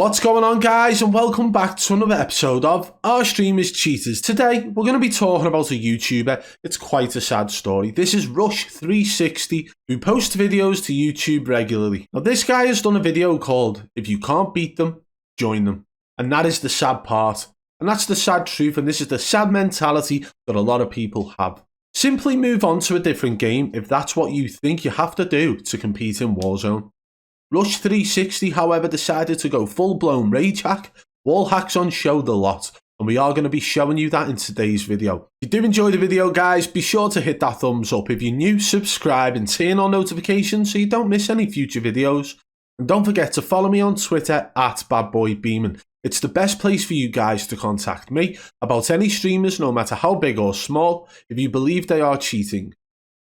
What's going on, guys, and welcome back to another episode of Our Streamers Cheaters. Today we're going to be talking about a YouTuber. It's quite a sad story. This is RUSH360, who posts videos to YouTube regularly. Now this guy has done a video called If You Can't Beat Them, Join Them. And that is the sad part. And that's the sad truth, and this is the sad mentality that a lot of people have. Simply move on to a different game if that's what you think you have to do to compete in Warzone. RUSH360, however, decided to go full-blown rage hack. Wall hacks on show the lot, and we are going to be showing you that in today's video. If you do enjoy the video, guys, be sure to hit that thumbs up. If you're new, subscribe and turn on notifications so you don't miss any future videos. And don't forget to follow me on Twitter at Badboy Beaman. It's the best place for you guys to contact me about any streamers, no matter how big or small, if you believe they are cheating.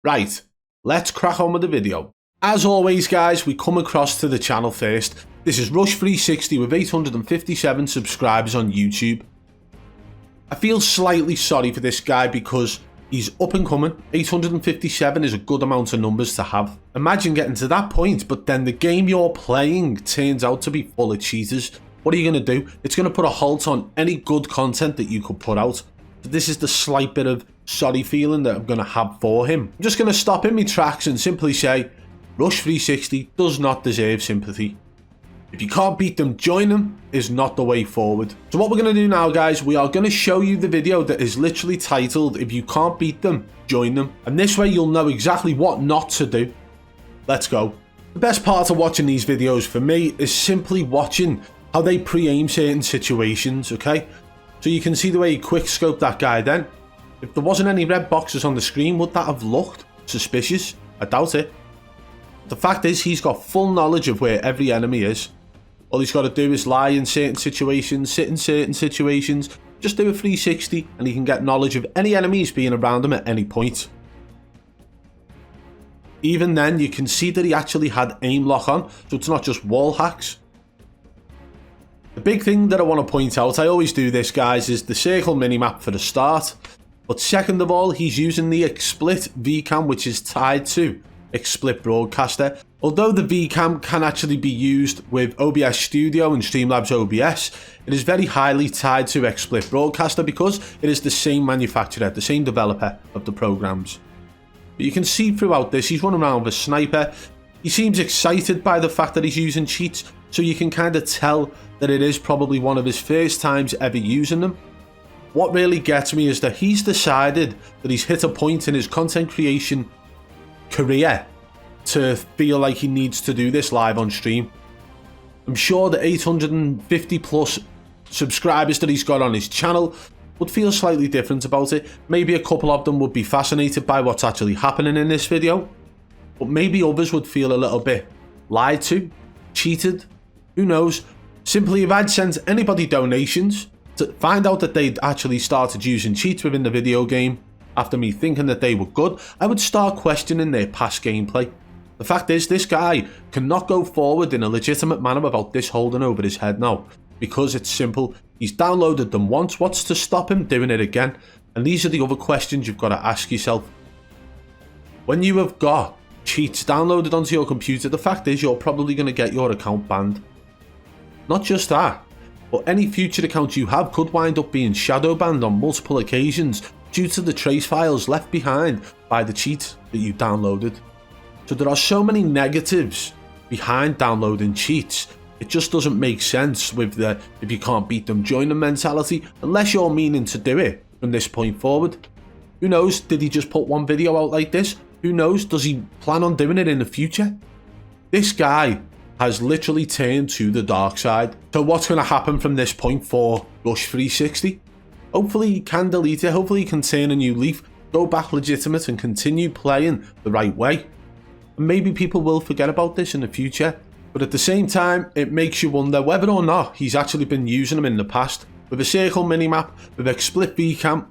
Right, let's crack on with the video. As always, guys, we come across to the channel first. This is RUSH360 with 857 subscribers on YouTube. I feel slightly sorry for this guy because he's up and coming. 857 is a good amount of numbers to have. Imagine getting to that point, but then the game you're playing turns out to be full of cheaters. What are you going to do? It's going to put a halt on any good content that you could put out. So this is the slight bit of sorry feeling that I'm going to have for him. I'm just going to stop in my tracks and simply say, RUSH360 does not deserve sympathy. If you can't beat them, join them is not the way forward. So what we're going to do now, guys, we are going to show you the video that is literally titled, If You Can't Beat Them, Join Them. And this way you'll know exactly what not to do. Let's go. The best part of watching these videos for me is simply watching how they pre-aim certain situations, okay? So you can see the way he quick-scoped that guy then. If there wasn't any red boxes on the screen, would that have looked suspicious? I doubt it. The fact is, he's got full knowledge of where every enemy is. All he's got to do is lie in certain situations, sit in certain situations, just do a 360 and he can get knowledge of any enemies being around him at any point. Even then, you can see that he actually had aim lock on, so it's not just wall hacks. The big thing that I want to point out, I always do this, guys, is the circle minimap for the start. But second of all, he's using the XSplit VCAM, which is tied to XSplit Broadcaster. Although the VCAM can actually be used with OBS Studio and Streamlabs OBS, it is very highly tied to XSplit Broadcaster because it is the same manufacturer, the same developer of the programs. But you can see throughout this, he's running around with a sniper. He seems excited by the fact that he's using cheats, so you can kind of tell that it is probably one of his first times ever using them. What really gets me is that he's decided that he's hit a point in his content creation career to feel like he needs to do this live on stream. I'm sure the 850 plus subscribers that he's got on his channel would feel slightly different about it. Maybe a couple of them would be fascinated by what's actually happening in this video, but maybe others would feel a little bit lied to, cheated, who knows. Simply, if I'd sent anybody donations to find out that they'd actually started using cheats within the video game after me thinking that they were good, I would start questioning their past gameplay. The fact is, this guy cannot go forward in a legitimate manner without this holding over his head now, because it's simple. He's downloaded them once, what's to stop him doing it again? And these are the other questions you've got to ask yourself. When you have got cheats downloaded onto your computer, the fact is you're probably going to get your account banned. Not just that, but any future account you have could wind up being shadow banned on multiple occasions due to the trace files left behind by the cheat that you downloaded. So there are so many negatives behind downloading cheats. It just doesn't make sense with the if you can't beat them, join them mentality, unless you're meaning to do it from this point forward. Who knows, did he just put one video out like this? Who knows, does he plan on doing it in the future? This guy has literally turned to the dark side. So what's going to happen from this point for RUSH360? Hopefully he can delete it, hopefully he can turn a new leaf, go back legitimate and continue playing the right way. And maybe people will forget about this in the future. But at the same time, it makes you wonder whether or not he's actually been using them in the past. With a circle minimap, with XSplit VCAM,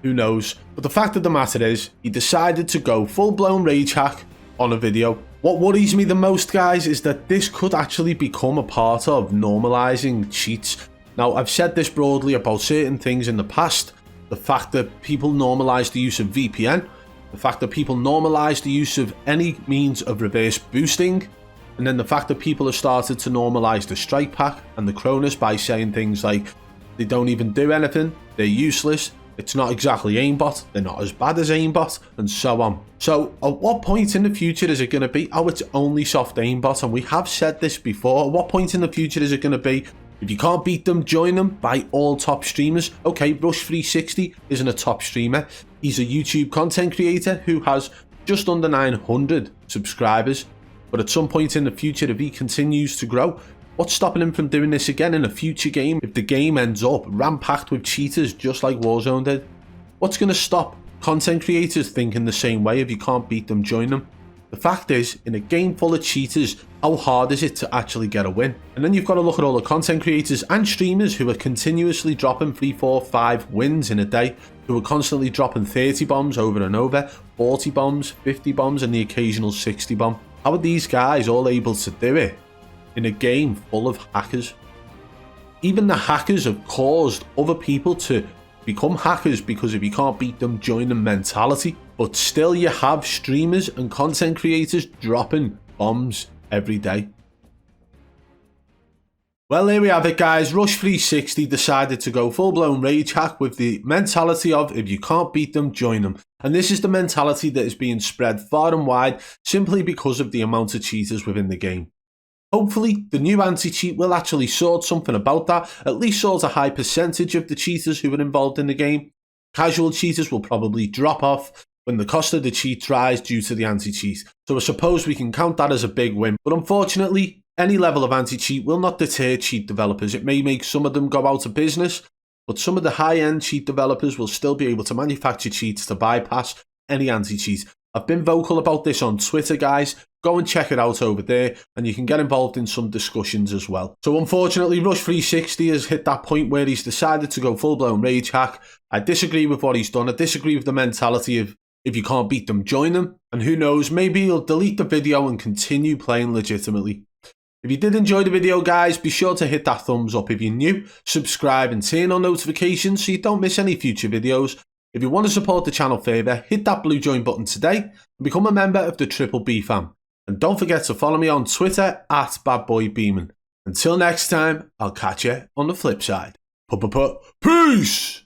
who knows. But the fact of the matter is, he decided to go full-blown rage hack on a video. What worries me the most, guys, is that this could actually become a part of normalizing cheats. Now, I've said this broadly about certain things in the past. The fact that people normalize the use of VPN, the fact that people normalize the use of any means of reverse boosting, And then the fact that people have started to normalise the strike pack and the Cronus by saying things like they don't even do anything, they're useless, it's not exactly aimbot, they're not as bad as aimbot, and so on. So at what point in the future is it going to be, oh, it's only soft aimbot? And we have said this before. At what point in the future is it going to be, if you can't beat them, join them by all top streamers? Okay, RUSH360 isn't a top streamer. He's a YouTube content creator who has just under 900 subscribers. But at some point in the future, if he continues to grow, what's stopping him from doing this again in a future game if the game ends up ram-packed with cheaters just like Warzone did? What's going to stop content creators thinking the same way? If you can't beat them, join them. The fact is, in a game full of cheaters, how hard is it to actually get a win? And then you've got to look at all the content creators and streamers who are continuously dropping 3, 4, 5 wins in a day, who are constantly dropping 30 bombs over and over, 40 bombs, 50 bombs, and the occasional 60 bomb. How are these guys all able to do it in a game full of hackers? Even the hackers have caused other people to become hackers because if you can't beat them, join them mentality. But still you have streamers and content creators dropping bombs every day. Well, there we have it, guys. RUSH360 decided to go full-blown rage hack with the mentality of if you can't beat them, join them. And this is the mentality that is being spread far and wide simply because of the amount of cheaters within the game. Hopefully, the new anti-cheat will actually sort something about that, at least sort a high percentage of the cheaters who are involved in the game. Casual cheaters will probably drop off when the cost of the cheat rise due to the anti-cheat. So I suppose we can count that as a big win. But unfortunately, any level of anti-cheat will not deter cheat developers. It may make some of them go out of business, but some of the high-end cheat developers will still be able to manufacture cheats to bypass any anti-cheat. I've been vocal about this on Twitter, guys. Go and check it out over there, and you can get involved in some discussions as well. So unfortunately, RUSH360 has hit that point where he's decided to go full-blown rage hack. I disagree with what he's done. I disagree with the mentality of if you can't beat them, join them. And who knows, maybe he'll delete the video and continue playing legitimately. If you did enjoy the video, guys, be sure to hit that thumbs up if you're new, subscribe and turn on notifications so you don't miss any future videos. If you want to support the channel further, hit that blue join button today and become a member of the Triple B fam. And don't forget to follow me on Twitter at Badboy Beaman. Until next time, I'll catch you on the flip side. Peace!